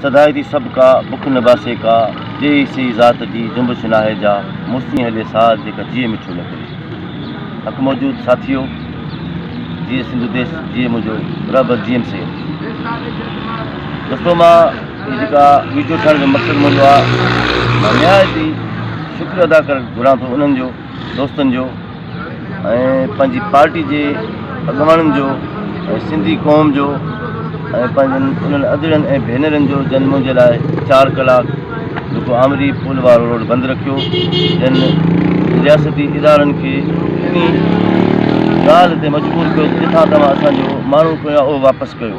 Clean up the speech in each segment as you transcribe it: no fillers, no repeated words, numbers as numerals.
सदायती सबका बुख नबासे का जे सी ज़ात जी जुंबश नाहे जा मुस्ती हले साथ जेका जिए मिठो न करे। हक़ मौजूद साथियों, जिए सिंधु देश जिए मुझो बराबर जीएम से दोस्तों मां जेका वीडियो ठाहिण जो मक़सदु मुंहिंजो आहे मां निहायती शुक्र अदा करणु घुरां थो उन्हनि जो दोस्तनि जो ऐं पंहिंजी पार्टी जे अॻवाननि जो ऐं सिंधी क़ौम जो ऐं पंहिंजनि उन्हनि अदिड़नि ऐं भेनरनि जो जन मुंहिंजे लाइ 4 कलाक जेको आमरी पुल वारो रोड बंदि रखियो, जन रियासती इदारनि खे इन ॻाल्हि ते मजबूर कयो जिथां तव्हां असांजो माण्हू कयो उहो वापसि कयो।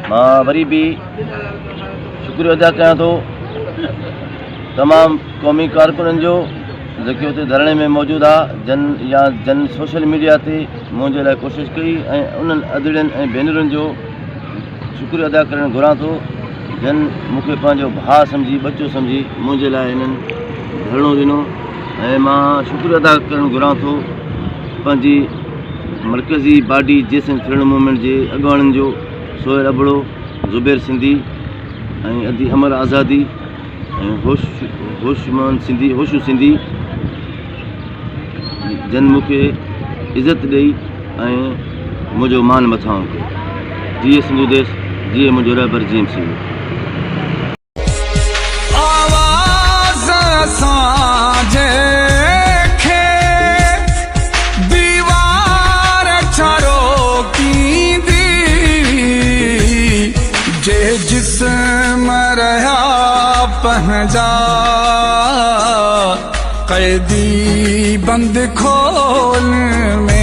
मां वरी बि शुक्रिया अदा कयां थो तमामु क़ौमी कारकुननि जो जेके उते धरणे में मौजूदु आहे, जन सोशल मीडिया ते मुंहिंजे लाइ कोशिशि कई ऐं उन्हनि अदिड़नि ऐं भेनरुनि जो शुक्रिया अदा करणु घुरां थो जन मूंखे पंहिंजो भाउ सम्झी बचो सम्झी मुंहिंजे लाइ हिननि धरणो ॾिनो। ऐं मां शुक्रिया अदा करणु घुरां थो पंहिंजी मरकज़ी बॉडी जेसिन फ्रीडम मूवमेंट जे अॻवाननि जो सोहेल अबड़ो, ज़ुबैर सिंधी ऐं अदी अमर आज़ादी ऐं होशू सिंधी जन मूंखे इज़त ॾेई ऐं मुंहिंजो मान मथां कयो। जिए सिंधु देश जिए मुंहिंजो रहबर जीएम सिंह। जिस्म रहा पहजा कैदी बंद खोल में